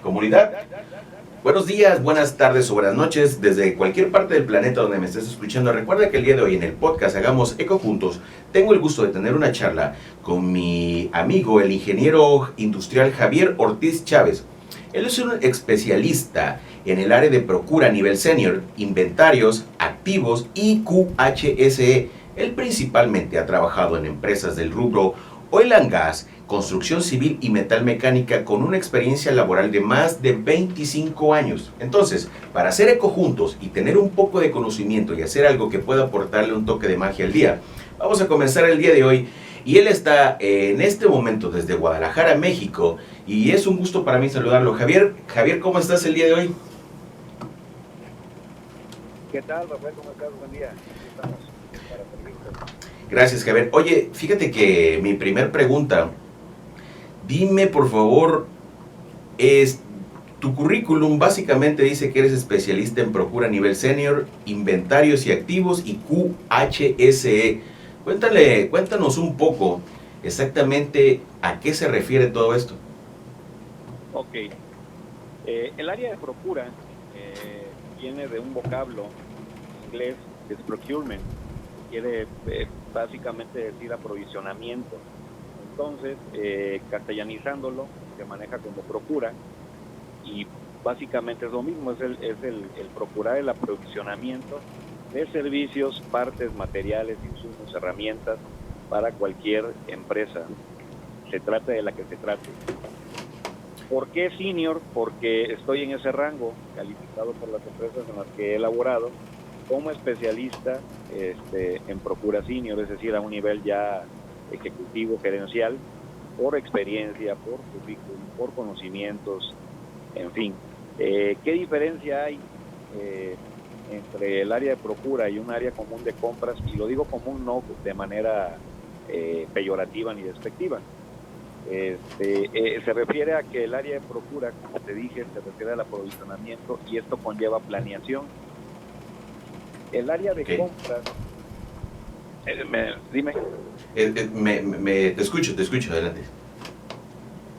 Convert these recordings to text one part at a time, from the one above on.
Comunidad, buenos días, buenas tardes o buenas noches desde cualquier parte del planeta donde me estés escuchando. Recuerda que el día de hoy en el podcast Hagamos Eco Juntos tengo el gusto de tener una charla con mi amigo, el ingeniero industrial Javier Ortiz Chávez. Él es un especialista en el área de procura a nivel senior, inventarios, activos y QHSE. Él principalmente ha trabajado en empresas del rubro oil and gas, construcción civil y metalmecánica con una experiencia laboral de más de 25 años. Entonces, para hacer eco juntos y tener un poco de conocimiento y hacer algo que pueda aportarle un toque de magia al día, vamos a comenzar el día de hoy. Y él está en este momento desde Guadalajara, México, y es un gusto para mí saludarlo. Javier, ¿cómo estás el día de hoy? ¿Qué tal, Rafael? ¿Cómo estás? Buen día. Aquí estamos para servirte. Gracias, Javier. Oye, fíjate que mi primer pregunta, dime por favor, tu currículum básicamente dice que eres especialista en procura a nivel senior, inventarios y activos y QHSE. Cuéntanos un poco exactamente a qué se refiere todo esto. Ok. El área de procura viene de un vocablo inglés que es procurement. Quiere básicamente decir aprovisionamiento. Entonces, castellanizándolo, se maneja como procura y básicamente es lo mismo, es el procurar el aprovisionamiento de servicios, partes, materiales, insumos, herramientas para cualquier empresa, se trate de la que se trate. ¿Por qué senior? Porque estoy en ese rango, calificado por las empresas en las que he elaborado, como especialista en procura senior, es decir, a un nivel ya ejecutivo, gerencial, por experiencia, por currículum, por conocimientos, en fin. ¿Qué diferencia hay entre el área de procura y un área común de compras? Y lo digo común no de manera peyorativa ni despectiva. Se refiere a que el área de procura, como te dije, se refiere al aprovisionamiento y esto conlleva planeación. El área de compras, dime. Te escucho, adelante.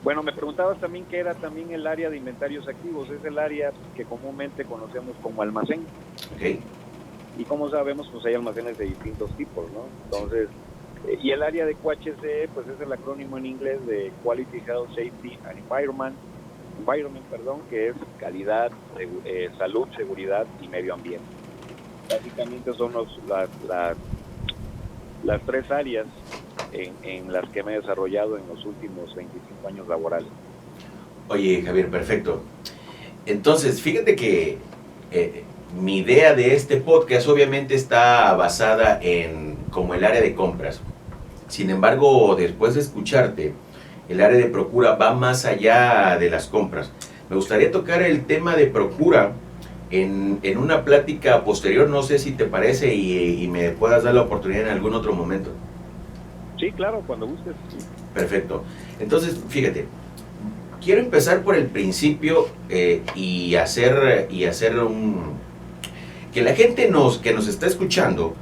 Bueno, me preguntabas también qué era también el área de inventarios activos. Es el área que comúnmente conocemos como almacén. Okay. Y como sabemos, pues hay almacenes de distintos tipos, ¿no? Entonces, y el área de QHSE, pues es el acrónimo en inglés de Quality, Health, Safety and Environment, que es calidad, salud, seguridad y medio ambiente. Básicamente son las tres áreas en las que me he desarrollado en los últimos 25 años laborales. Oye, Javier, perfecto. Entonces, fíjate que mi idea de este podcast obviamente está basada en como el área de compras. Sin embargo, después de escucharte, el área de procura va más allá de las compras. Me gustaría tocar el tema de procura en una plática posterior, no sé si te parece y me puedas dar la oportunidad en algún otro momento. Sí, claro, cuando gustes. Perfecto. Entonces, fíjate, quiero empezar por el principio y hacer que la gente que nos está escuchando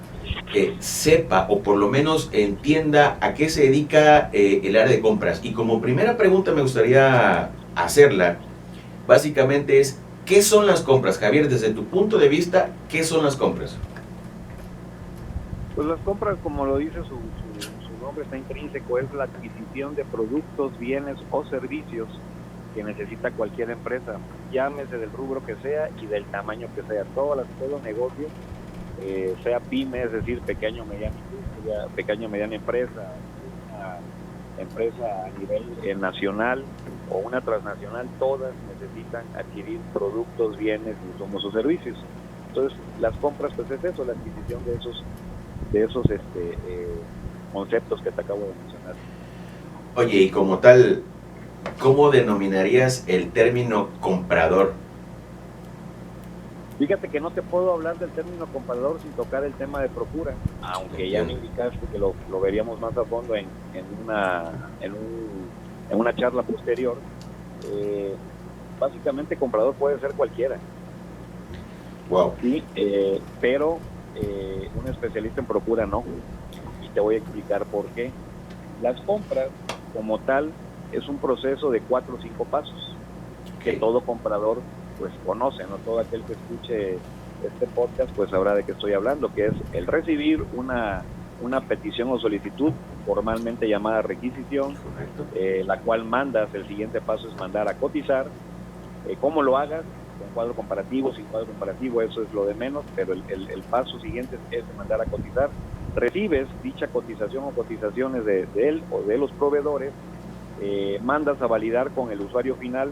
sepa o por lo menos entienda a qué se dedica el área de compras. Y como primera pregunta me gustaría hacerla, básicamente es, ¿qué son las compras, Javier? Desde tu punto de vista, ¿qué son las compras? Pues las compras, como lo dice su nombre, está intrínseco, es la adquisición de productos, bienes o servicios que necesita cualquier empresa, llámese del rubro que sea y del tamaño que sea, todo negocio, sea pyme, es decir, pequeña o mediana empresa, una empresa a nivel nacional o una transnacional, todas necesitan adquirir productos, bienes, insumos o servicios. Entonces, las compras, pues es eso, la adquisición de esos conceptos que te acabo de mencionar. Oye, y como tal, ¿cómo denominarías el término comprador? Fíjate que no te puedo hablar del término comprador sin tocar el tema de procura, aunque ya me indicaste que lo veríamos más a fondo en una charla posterior. Básicamente comprador puede ser cualquiera. Wow. Sí, pero un especialista en procura no. Y te voy a explicar por qué. Las compras, como tal, es un proceso de 4 o 5 pasos. que todo comprador pues conoce, ¿no? Todo aquel que escuche este podcast pues sabrá de qué estoy hablando, que es el recibir una petición o solicitud formalmente llamada requisición, la cual mandas. El siguiente paso es mandar a cotizar. ¿Cómo lo hagas? Con cuadro comparativo, sin cuadro comparativo, eso es lo de menos, pero el paso siguiente es mandar a cotizar. Recibes dicha cotización o cotizaciones de él o de los proveedores, mandas a validar con el usuario final,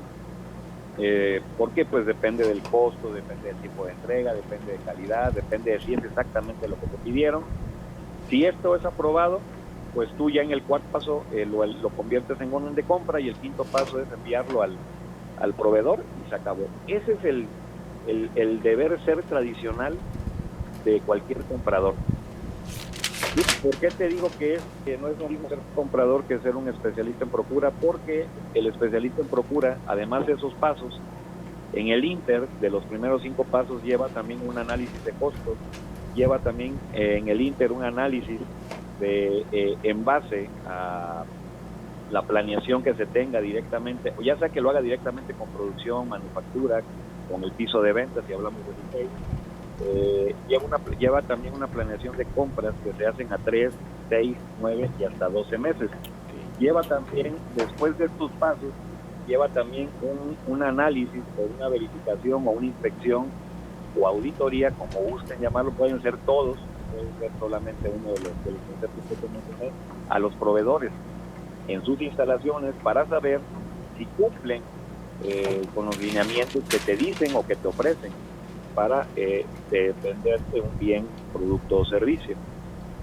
porque pues depende del costo, depende del tipo de entrega, depende de calidad, depende de si es exactamente lo que te pidieron. Si esto es aprobado, pues tú ya en el cuarto paso lo conviertes en orden de compra, y el quinto paso es enviarlo al proveedor y se acabó. Ese es el deber ser tradicional de cualquier comprador. ¿Y por qué te digo que no es lo mismo ser comprador que ser un especialista en procura? Porque el especialista en procura, además de esos pasos, en el inter de los primeros 5 pasos lleva también un análisis de costos, lleva también en el inter un análisis en base a la planeación que se tenga directamente, o ya sea que lo haga directamente con producción, manufactura, con el piso de ventas, si hablamos de retail. Lleva también una planeación de compras que se hacen a 3, 6, 9 y hasta 12 meses. Lleva también, después de estos pasos, lleva también un análisis o una verificación o una inspección o auditoría, como gusten llamarlo, pueden ser todos, pueden ser solamente uno de los conceptos que mencioné, a los proveedores en sus instalaciones para saber si cumplen con los lineamientos que te dicen o que te ofrecen para venderte un bien, producto o servicio.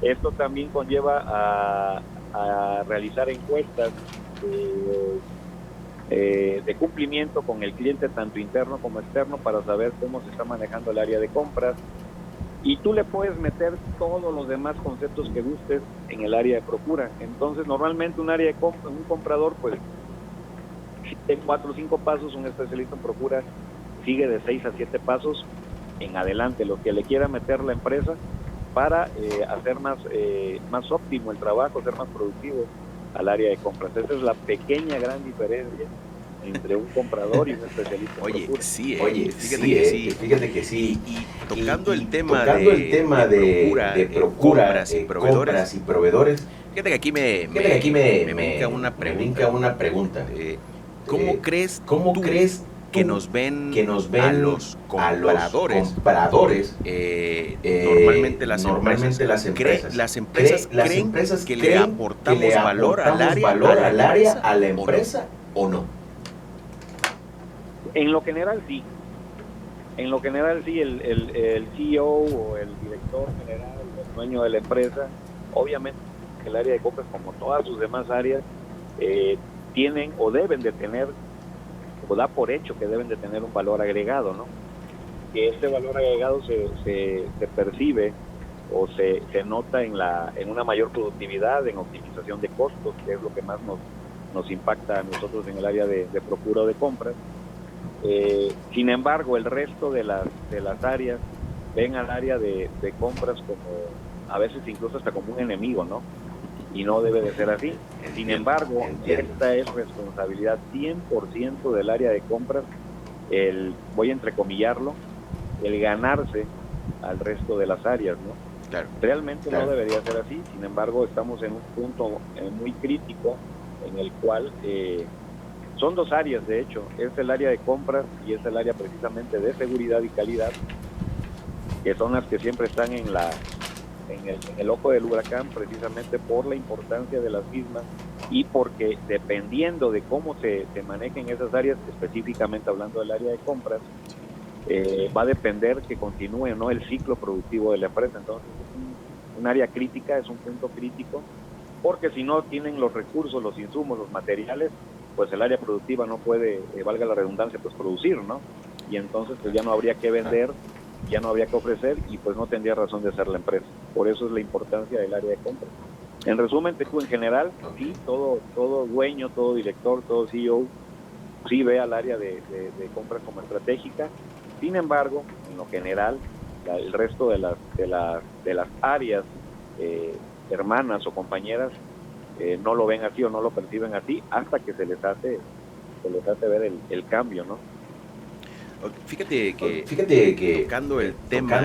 Esto también conlleva a realizar encuestas de cumplimiento con el cliente, tanto interno como externo, para saber cómo se está manejando el área de compras. Y tú le puedes meter todos los demás conceptos que gustes en el área de procura. Entonces, normalmente un área de compra, un comprador, pues, en 4 o 5 pasos, un especialista en procura sigue de 6 a 7 pasos en adelante, lo que le quiera meter la empresa para hacer más óptimo el trabajo, ser más productivo al área de compras. Esa es la pequeña gran diferencia entre un comprador y un especialista en procura. Fíjate que sí. Y tocando el tema de procura, compras y proveedores, fíjate que aquí me brinca una pregunta. ¿Cómo crees que nos ven a los compradores? Normalmente las empresas creen que le aportamos valor al área, a la empresa, ¿o no? En lo general sí. El CEO o el director general, el dueño de la empresa, obviamente el área de compras, como todas sus demás áreas, tienen o deben de tener, o da por hecho que deben de tener un valor agregado, ¿no? Que este valor agregado se percibe o se nota en una mayor productividad, en optimización de costos, que es lo que más nos impacta a nosotros en el área de procura o de compras. Sin embargo, el resto de las áreas ven al área de compras como, a veces incluso hasta como un enemigo, ¿no? Y no debe de ser así. Sin embargo, esta es responsabilidad 100% del área de compras, voy a entrecomillarlo, el ganarse al resto de las áreas, ¿no? Claro. Realmente no debería ser así. Sin embargo, estamos en un punto muy crítico en el cual son 2 áreas, de hecho, es el área de compras y es el área precisamente de seguridad y calidad, que son las que siempre están en el ojo del huracán, precisamente por la importancia de las mismas y porque dependiendo de cómo se manejen esas áreas, específicamente hablando del área de compras, va a depender que continúe o no el ciclo productivo de la empresa. Entonces es un área crítica, es un punto crítico, porque si no tienen los recursos, los insumos, los materiales, pues el área productiva no puede, valga la redundancia, pues producir, ¿no? Y entonces pues ya no habría que vender, ya no habría que ofrecer y pues no tendría razón de ser la empresa. Por eso es la importancia del área de compras. En resumen, en general, sí, todo dueño, todo director, todo CEO, sí ve al área de compras como estratégica. Sin embargo, en lo general, el resto de las áreas hermanas o compañeras no lo ven así o no lo perciben así hasta que se les hace se les hace ver el cambio, ¿no? Fíjate que tocando el tema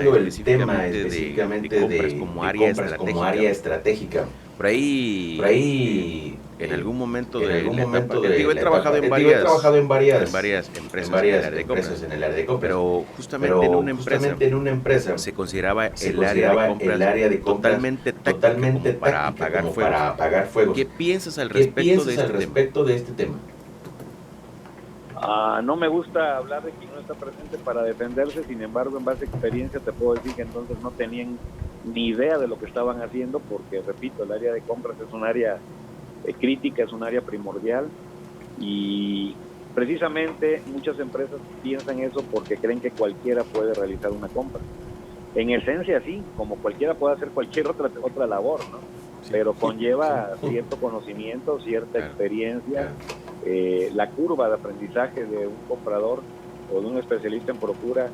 específicamente de compras como área estratégica, por ahí en algún momento de la etapa, he trabajado en varias empresas en el área de compras, pero justamente en una empresa se consideraba el área de compras totalmente táctica para apagar fuegos. ¿Qué piensas al respecto de este tema? No me gusta hablar de quien no está presente para defenderse, sin embargo, en base a experiencia te puedo decir que entonces no tenían ni idea de lo que estaban haciendo, porque, repito, el área de compras es un área crítica, es un área primordial, y precisamente muchas empresas piensan eso porque creen que cualquiera puede realizar una compra. En esencia sí, como cualquiera puede hacer cualquier otra labor, ¿no? Pero conlleva cierto conocimiento, cierta experiencia. La curva de aprendizaje de un comprador o de un especialista en procura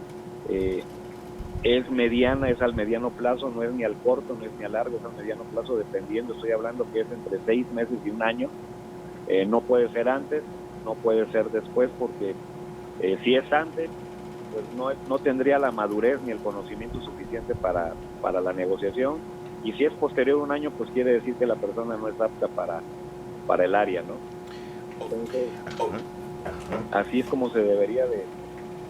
es mediana, es al mediano plazo, no es ni al corto, no es ni al largo, es al mediano plazo, dependiendo, estoy hablando que es entre 6 meses y 1 año. No puede ser antes, no puede ser después, porque si es antes, pues no tendría la madurez ni el conocimiento suficiente para la negociación, y si es posterior a 1 año, pues quiere decir que la persona no es apta para el área, ¿no? Entonces, así es como se debería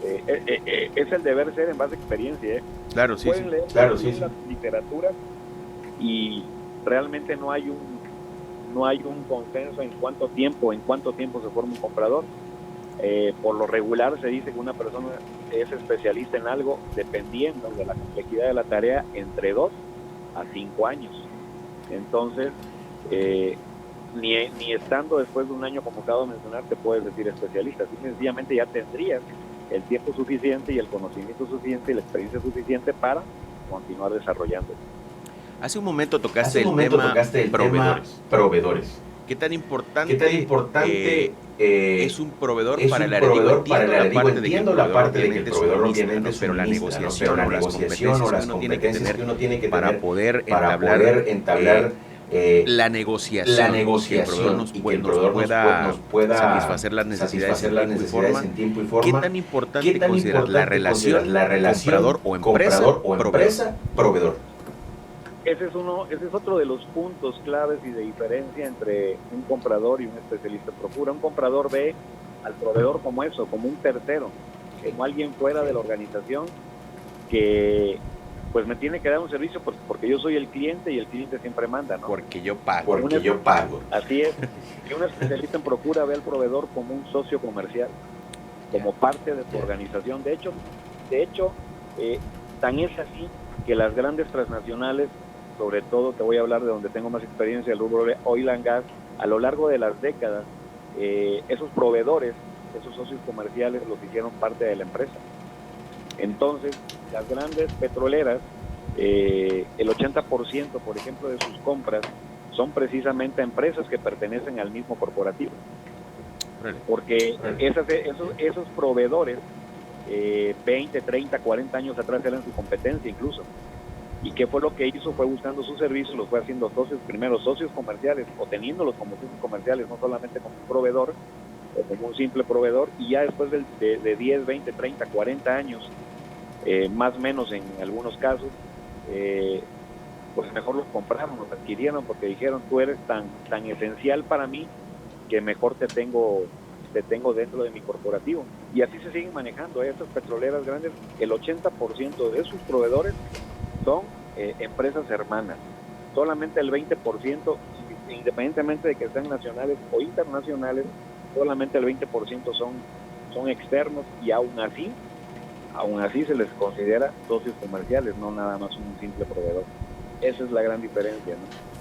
es el deber ser en base a experiencia, ¿eh? Claro, sí. Pueden leer las literaturas y realmente no hay un consenso en cuánto tiempo se forma un comprador. Por lo regular se dice que una persona es especialista en algo, dependiendo de la complejidad de la tarea, entre 2 a 5 años. Entonces, ni estando después de 1 año, como acabo de mencionar, te puedes decir especialista. Así sencillamente ya tendrías el tiempo suficiente y el conocimiento suficiente y la experiencia suficiente para continuar desarrollando. Hace un momento tocaste el tema proveedores. ¿Qué tan importante es un proveedor para el área? Entiendo la parte de que el proveedor obviamente es pero la negociación o las competencias que uno tiene que tener para poder entablar la negociación y que el proveedor nos pueda satisfacer las necesidades en tiempo y forma. ¿Qué tan importante consideras la relación comprador o empresa proveedor? Ese es otro de los puntos claves y de diferencia entre un comprador y un especialista en procura. Un comprador ve al proveedor como eso, como un tercero, como alguien fuera de la organización que pues me tiene que dar un servicio porque yo soy el cliente y el cliente siempre manda, ¿no? Porque yo pago. Así es. Y un especialista en procura ve al proveedor como un socio comercial, como parte de tu organización. De hecho, tan es así que las grandes transnacionales, sobre todo te voy a hablar de donde tengo más experiencia, el rubro de oil and gas, a lo largo de las décadas, esos proveedores, esos socios comerciales los hicieron parte de la empresa. Entonces, las grandes petroleras, el 80%, por ejemplo, de sus compras son precisamente empresas que pertenecen al mismo corporativo. Porque esos proveedores, 20, 30, 40 años atrás eran su competencia incluso. ¿Y qué fue lo que hizo? Fue buscando sus servicios, los fue haciendo socios, primero socios comerciales, o teniéndolos como socios comerciales, no solamente como un proveedor, o como un simple proveedor, y ya después de 10, 20, 30, 40 años, más o menos en algunos casos, pues mejor los compraron, los adquirieron, porque dijeron, tú eres tan esencial para mí que mejor te tengo dentro de mi corporativo. Y así se siguen manejando estas petroleras grandes. El 80% de sus proveedores son empresas hermanas. Solamente el 20%, independientemente de que sean nacionales o internacionales, solamente el 20% son externos, y aún así se les considera socios comerciales, no nada más un simple proveedor. Esa es la gran diferencia, ¿no?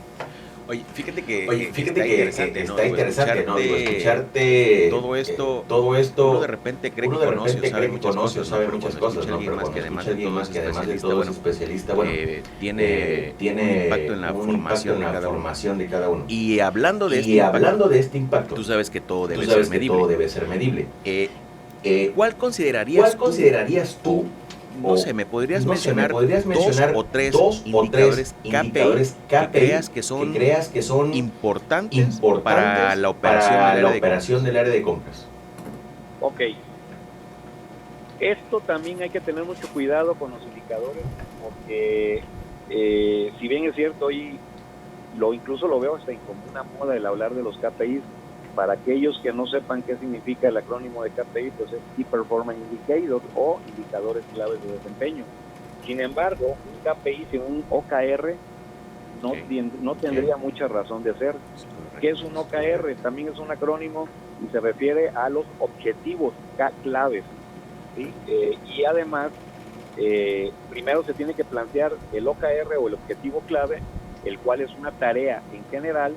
Oye, fíjate que está interesante, ¿no? Escucharte todo esto, uno de repente cree que conoce o sabe muchas cosas, ¿no? Pero cuando escucha alguien más que además de todo es especialista, tiene un impacto en la formación de cada uno. Y hablando de este impacto, tú sabes que todo debe ser medible. ¿Cuál considerarías tú? No sé, ¿me podrías mencionar 2 o 3 indicadores KPI que creas que son importantes para la operación del área de compras? Ok. Esto también hay que tener mucho cuidado con los indicadores, porque si bien es cierto, hoy incluso lo veo hasta como una moda el hablar de los KPIs. Para aquellos que no sepan qué significa el acrónimo de KPI, pues es Key Performance Indicator o indicadores claves de desempeño. Sin embargo, un KPI sin un OKR no tendría mucha razón de ser. ¿Qué es un OKR? También es un acrónimo y se refiere a los objetivos claves, ¿sí? Y además, primero se tiene que plantear el OKR o el objetivo clave, el cual es una tarea en general,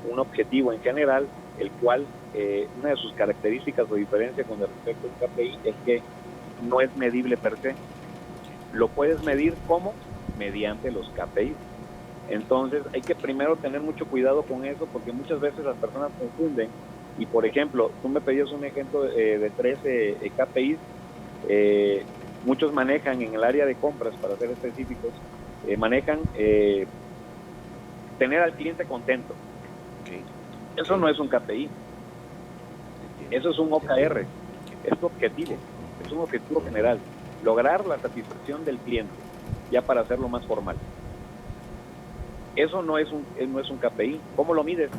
un objetivo en general, el cual una de sus características o diferencia con respecto a un KPI es que no es medible per se. Lo puedes medir ¿cómo? Mediante los KPIs. Entonces hay que primero tener mucho cuidado con eso, porque muchas veces las personas confunden. Y por ejemplo, tú me pedías un ejemplo de 13 KPIs. Muchos manejan en el área de compras, para ser específicos, manejan tener al cliente contento. Eso no es un KPI, eso es un OKR, es un objetivo, es un objetivo general, lograr la satisfacción del cliente, ya para hacerlo más formal. Eso no es un KPI. ¿Cómo lo mides?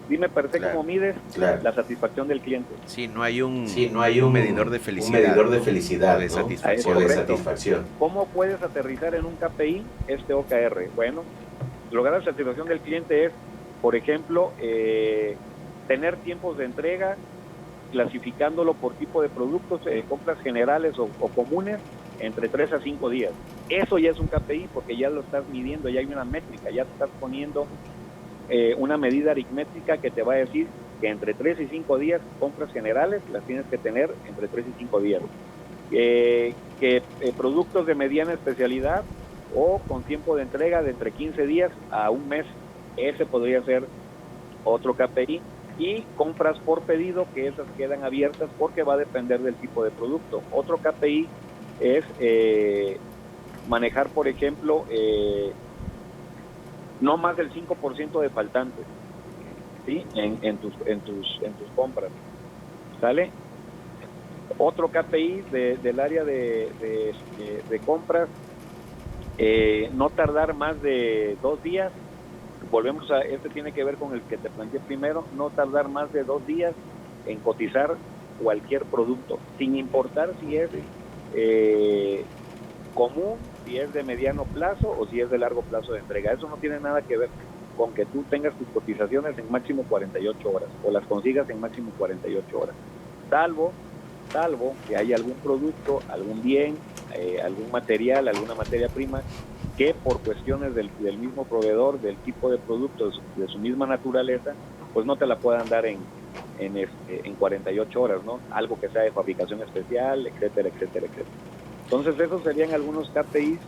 Dime per se cómo mides la satisfacción del cliente. Sí, no hay un medidor de felicidad. Un medidor de felicidad, de satisfacción. ¿Cómo puedes aterrizar en un KPI este OKR? Bueno, lograr la satisfacción del cliente es, por ejemplo, tener tiempos de entrega, clasificándolo por tipo de productos, compras generales o comunes, entre 3 a 5 días. Eso ya es un KPI, porque ya lo estás midiendo, ya hay una métrica, ya te estás poniendo una medida aritmética que te va a decir que entre 3 y 5 días, compras generales las tienes que tener entre 3 y 5 días. Productos de mediana especialidad o con tiempo de entrega de entre 15 días a un mes, ese podría ser otro KPI. Y compras por pedido, que esas quedan abiertas porque va a depender del tipo de producto. Otro KPI es manejar, por ejemplo, no más del 5% de faltantes, ¿sí? en tus compras, ¿sale? Otro KPI del área de compras, no tardar más de 2 días. Volvemos a, tiene que ver con el que te planteé primero, no tardar más de 2 días en cotizar cualquier producto, sin importar si es común, si es de mediano plazo o si es de largo plazo de entrega. Eso no tiene nada que ver con que tú tengas tus cotizaciones en máximo 48 horas o las consigas en máximo 48 horas, salvo que haya algún producto, algún bien, algún material, alguna materia prima que por cuestiones del mismo proveedor, del tipo de producto, de su misma naturaleza, pues no te la puedan dar en 48 horas, ¿no? Algo que sea de fabricación especial, etcétera, etcétera, etcétera. Entonces esos serían algunos KPIs,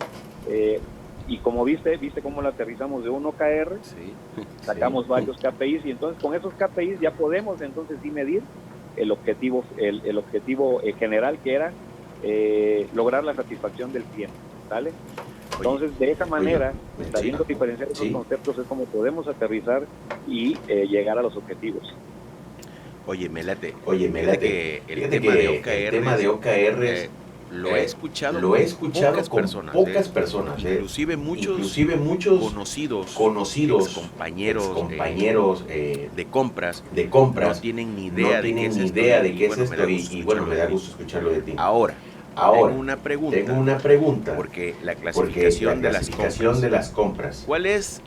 y como viste cómo lo aterrizamos de un OKR, sacamos varios KPIs, y entonces con esos KPIs ya podemos entonces sí medir el objetivo general, que era lograr la satisfacción del cliente, ¿vale? Entonces, de esa manera, sabiendo diferenciar esos conceptos, es como podemos aterrizar y llegar a los objetivos. Oye, me late que el tema de OKR lo he escuchado con pocas personas, inclusive muchos conocidos compañeros de compras no tienen ni idea de qué es esto, y bueno, me da gusto escucharlo de ti. Ahora tengo una pregunta, porque la clasificación de las compras, ¿cuál es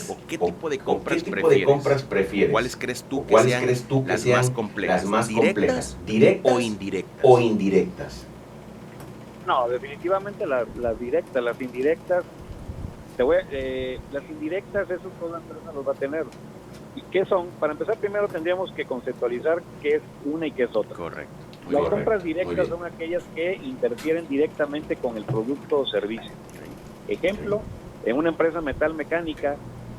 o qué tipo de compras prefieres? ¿Cuáles crees tú que sean las más complejas? ¿Directas o indirectas? No, definitivamente las directas. Las indirectas, las indirectas, eso toda empresa los va a tener. ¿Y qué son? Para empezar, primero tendríamos que conceptualizar qué es una y qué es otra. Correcto. Las compras directas son aquellas que interfieren directamente con el producto o servicio. Ejemplo, en una empresa metalmecánica,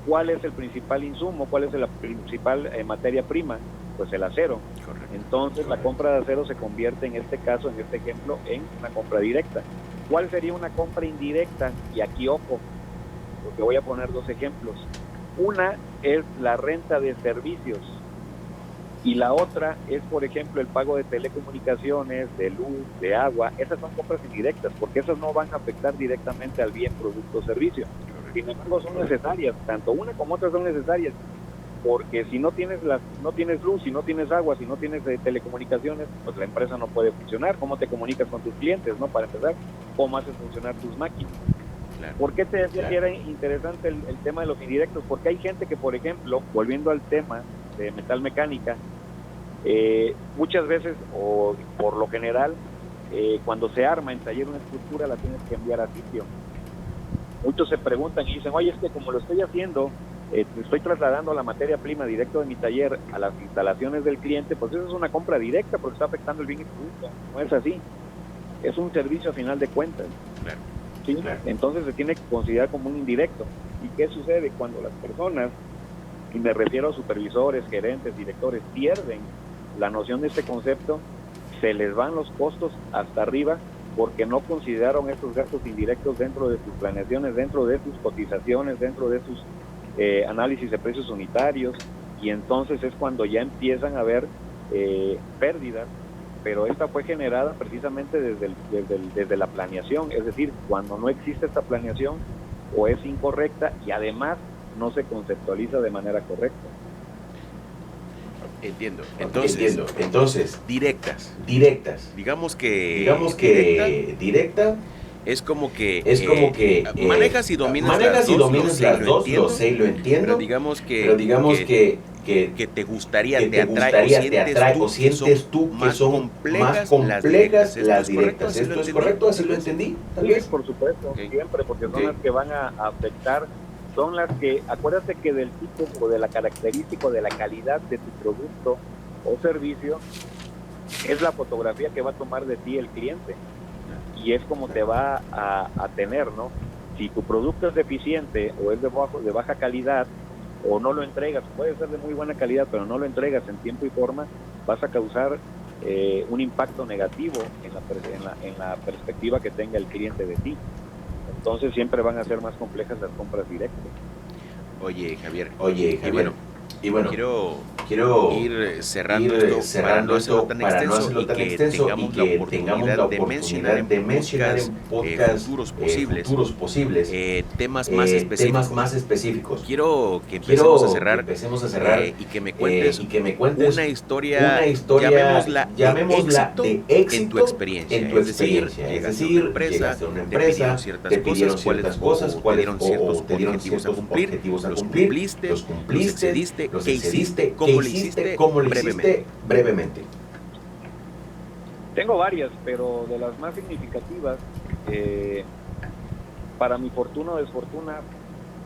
¿cuál es el principal insumo? ¿Cuál es la principal materia prima? Pues el acero. Correcto. Entonces la compra de acero se convierte en este caso, en este ejemplo, en una compra directa. ¿Cuál sería una compra indirecta? Y aquí ojo, porque voy a poner 2 ejemplos. Una es la renta de servicios. Y la otra es, por ejemplo, el pago de telecomunicaciones, de luz, de agua. Esas son compras indirectas, porque esas no van a afectar directamente al bien, producto o servicio. Sin embargo, son necesarias, tanto una como otra son necesarias, porque si no tienes luz, si no tienes agua, si no tienes telecomunicaciones, pues la empresa no puede funcionar. ¿Cómo te comunicas con tus clientes, no? Para empezar, ¿cómo haces funcionar tus máquinas? Claro. ¿Por qué te decía que era interesante el tema de los indirectos? Porque hay gente que, por ejemplo, volviendo al tema de metalmecánica, muchas veces, o por lo general, cuando se arma en taller una estructura, la tienes que enviar a sitio. Muchos se preguntan y dicen, oye, es que como lo estoy haciendo, estoy trasladando la materia prima directo de mi taller a las instalaciones del cliente, pues eso es una compra directa porque está afectando el bien y producto. No es así, es un servicio a final de cuentas. Claro. ¿Sí? Claro. Entonces se tiene que considerar como un indirecto. ¿Y qué sucede cuando las personas, y me refiero a supervisores, gerentes, directores, pierden la noción de este concepto? Se les van los costos hasta arriba porque no consideraron estos gastos indirectos dentro de sus planeaciones, dentro de sus cotizaciones, dentro de sus análisis de precios unitarios, y entonces es cuando ya empiezan a haber pérdidas, pero esta fue generada precisamente desde la planeación, es decir, cuando no existe esta planeación o es incorrecta y además no se conceptualiza de manera correcta. Entiendo. Entonces, directas. Digamos que directa es como que manejas y dominas las dos, lo sé y lo entiendo. Pero digamos que te gustaría, te atrae o sientes tú que son más complejas las directas. ¿Esto es correcto? ¿Así lo entendí? ¿Tal vez? Por supuesto, siempre, porque son las que van a afectar. Son las que, acuérdate que del tipo o de la característica o de la calidad de tu producto o servicio es la fotografía que va a tomar de ti el cliente y es como te va a tener, ¿no? Si tu producto es deficiente o es de baja calidad o no lo entregas, puede ser de muy buena calidad pero no lo entregas en tiempo y forma, vas a causar un impacto negativo en la perspectiva que tenga el cliente de ti. Entonces siempre van a ser más complejas las compras directas. Oye, Javier. Y bueno, quiero ir cerrando esto para no hacerlo tan extenso y que tengamos la oportunidad de mencionar en podcast futuros posibles temas más específicos. Quiero que empecemos a cerrar y que me cuentes una historia llamémosla de éxito en tu experiencia. Es decir, llegaste a una empresa, te pidieron ciertas cosas, te dieron ciertos objetivos a cumplir, los cumpliste, ¿qué hiciste? ¿Cómo lo hiciste? Brevemente. Tengo varias, pero de las más significativas, para mi fortuna o desfortuna,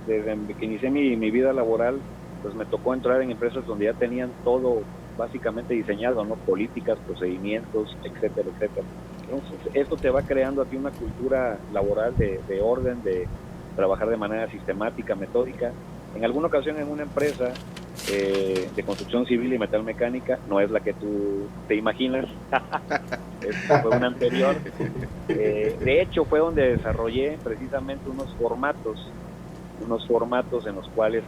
desde que inicié mi vida laboral, pues me tocó entrar en empresas donde ya tenían todo básicamente diseñado, ¿no? Políticas, procedimientos, etcétera, etcétera. Entonces, esto te va creando a ti una cultura laboral de orden, de trabajar de manera sistemática, metódica. En alguna ocasión en una empresa de construcción civil y metalmecánica, no es la que tú te imaginas, fue una anterior, de hecho fue donde desarrollé precisamente unos formatos en los cuales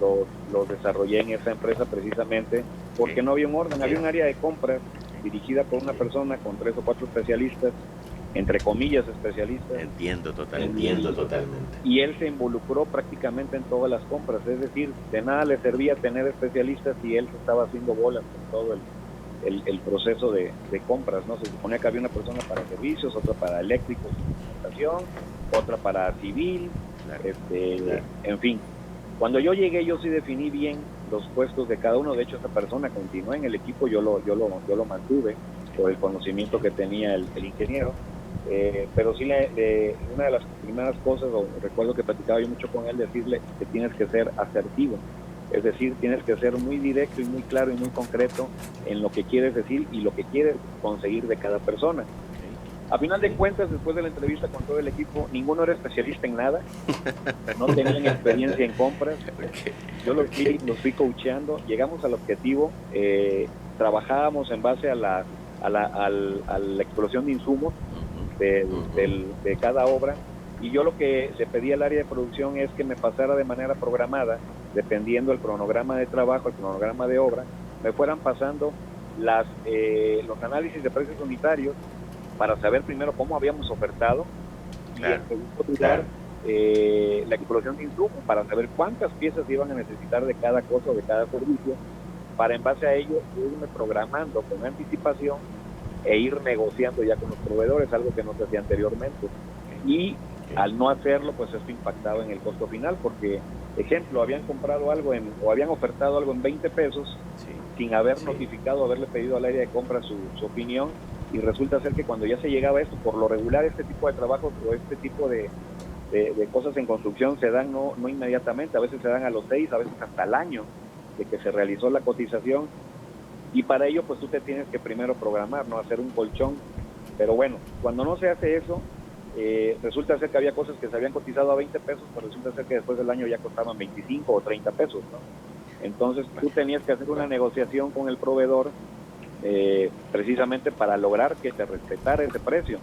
los desarrollé en esa empresa precisamente porque no había un orden, había un área de compras dirigida por una persona con 3 o 4 especialistas, entre comillas especialistas. Entiendo totalmente. Y él se involucró prácticamente en todas las compras, es decir, de nada le servía tener especialistas y él se estaba haciendo bolas con todo el proceso de compras, ¿no? Se suponía que había una persona para servicios, otra para eléctricos y comunicación, otra para civil, claro. En fin. Cuando yo llegué, yo sí definí bien los puestos de cada uno. De hecho, esa persona continuó en el equipo, yo lo mantuve por el conocimiento que tenía el ingeniero. Pero sí, una de las primeras cosas, o recuerdo que platicaba yo mucho con él, decirle que tienes que ser asertivo. Es decir, tienes que ser muy directo y muy claro y muy concreto en lo que quieres decir y lo que quieres conseguir de cada persona. A final de cuentas, después de la entrevista con todo el equipo, ninguno era especialista en nada, no tenían experiencia en compras. Yo los fui coacheando, llegamos al objetivo, trabajábamos en base a la explosión de insumos de cada obra, y yo lo que le pedí al área de producción es que me pasara de manera programada, dependiendo del cronograma de trabajo, el cronograma de obra, me fueran pasando los análisis de precios unitarios para saber primero cómo habíamos ofertado, claro, y en segundo lugar, la explosión de insumos para saber cuántas piezas iban a necesitar de cada cosa o de cada servicio, para en base a ello irme programando con anticipación e ir negociando ya con los proveedores, algo que no se hacía anteriormente. Y al no hacerlo, pues esto impactaba en el costo final, porque, ejemplo, habían comprado algo o habían ofertado algo en 20 pesos, sin haber notificado, haberle pedido al área de compra su opinión, y resulta ser que cuando ya se llegaba a esto, por lo regular este tipo de trabajos o este tipo de cosas en construcción se dan no inmediatamente, a veces se dan a los 6, a veces hasta el año de que se realizó la cotización, y para ello pues tú te tienes que primero programar, no hacer un colchón. Pero bueno, cuando no se hace eso, resulta ser que había cosas que se habían cotizado a 20 pesos, pero resulta ser que después del año ya costaban 25 o 30 pesos, ¿no? Entonces tú tenías que hacer una negociación con el proveedor precisamente para lograr que te respetara ese precio.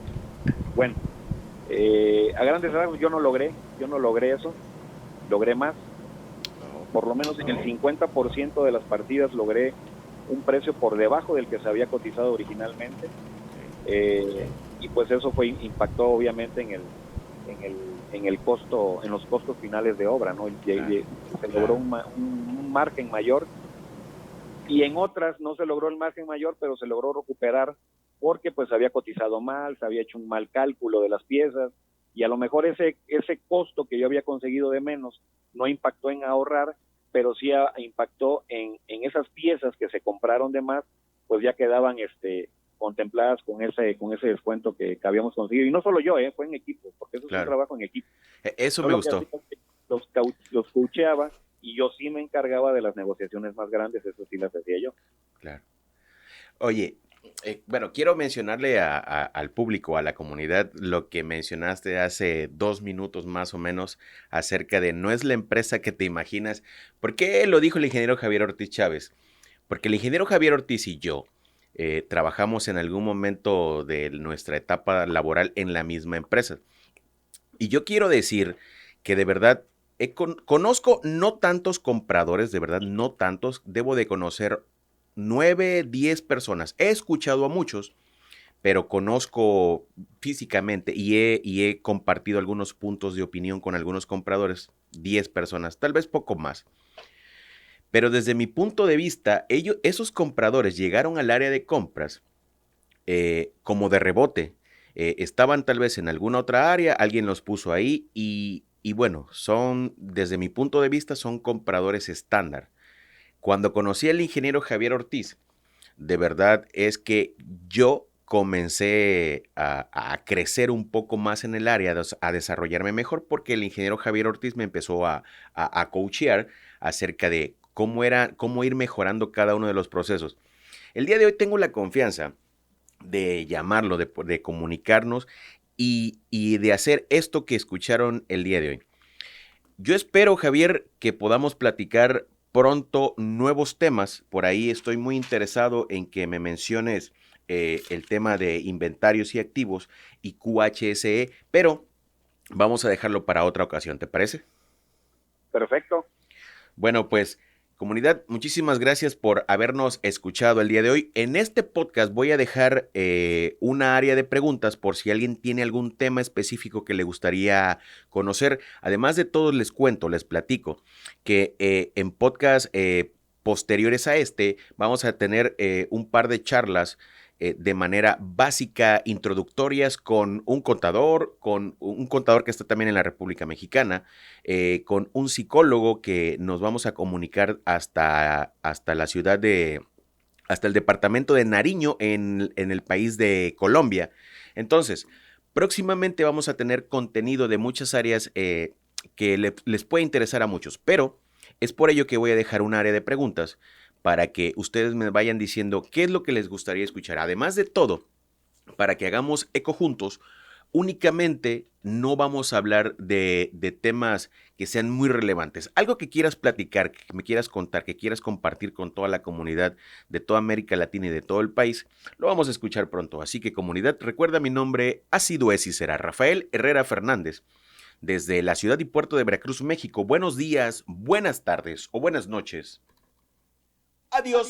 Bueno, a grandes rasgos yo no logré eso, logré más. Por lo menos en el 50% de las partidas logré un precio por debajo del que se había cotizado originalmente, y pues eso impactó obviamente en el costo, en los costos finales de obra, ¿no? Se logró un margen mayor, y en otras no se logró el margen mayor, pero se logró recuperar porque pues había cotizado mal, se había hecho un mal cálculo de las piezas, y a lo mejor ese costo que yo había conseguido de menos no impactó en ahorrar, pero sí impactó en esas piezas que se compraron de más, pues ya quedaban contempladas con ese descuento que habíamos conseguido. Y no solo yo, fue en equipo, porque eso es un trabajo en equipo. Eso me gustó. Los coacheaba, y yo sí me encargaba de las negociaciones más grandes, eso sí las hacía yo. Claro. Oye, bueno, quiero mencionarle al público, a la comunidad, lo que mencionaste hace 2 minutos más o menos acerca de no es la empresa que te imaginas. ¿Por qué lo dijo el ingeniero Javier Ortiz Chávez? Porque el ingeniero Javier Ortiz y yo trabajamos en algún momento de nuestra etapa laboral en la misma empresa. Y yo quiero decir que de verdad conozco no tantos compradores, de verdad no tantos, debo de conocer 9, 10 personas. He escuchado a muchos, pero conozco físicamente y he compartido algunos puntos de opinión con algunos compradores, 10 personas, tal vez poco más. Pero desde mi punto de vista, esos compradores llegaron al área de compras como de rebote. Estaban tal vez en alguna otra área, alguien los puso ahí y bueno, desde mi punto de vista, son compradores estándar. Cuando conocí al ingeniero Javier Ortiz, de verdad es que yo comencé a crecer un poco más en el área, a desarrollarme mejor, porque el ingeniero Javier Ortiz me empezó a coachear acerca de cómo ir mejorando cada uno de los procesos. El día de hoy tengo la confianza de llamarlo, de comunicarnos y de hacer esto que escucharon el día de hoy. Yo espero, Javier, que podamos platicar pronto nuevos temas. Por ahí estoy muy interesado en que me menciones el tema de inventarios y activos y QHSE, pero vamos a dejarlo para otra ocasión, ¿te parece? Perfecto. Bueno, pues, comunidad, muchísimas gracias por habernos escuchado el día de hoy. En este podcast voy a dejar una área de preguntas por si alguien tiene algún tema específico que le gustaría conocer. Además de todo, les platico que en podcast posteriores a vamos a tener un par de charlas de manera básica, introductorias con un contador que está también en la República Mexicana, con un psicólogo que nos vamos a comunicar hasta la ciudad hasta el departamento de Nariño en el país de Colombia. Entonces, próximamente vamos a tener contenido de muchas áreas que les puede interesar a muchos, pero es por ello que voy a dejar un área de preguntas para que ustedes me vayan diciendo qué es lo que les gustaría escuchar. Además de todo, para que hagamos eco juntos, únicamente no vamos a hablar de temas que sean muy relevantes. Algo que quieras platicar, que me quieras contar, que quieras compartir con toda la comunidad de toda América Latina y de todo el país, lo vamos a escuchar pronto. Así que, comunidad, recuerda, mi nombre ha sido y será Rafael Herrera Fernández, desde la ciudad y puerto de Veracruz, México. Buenos días, buenas tardes o buenas noches. Adiós.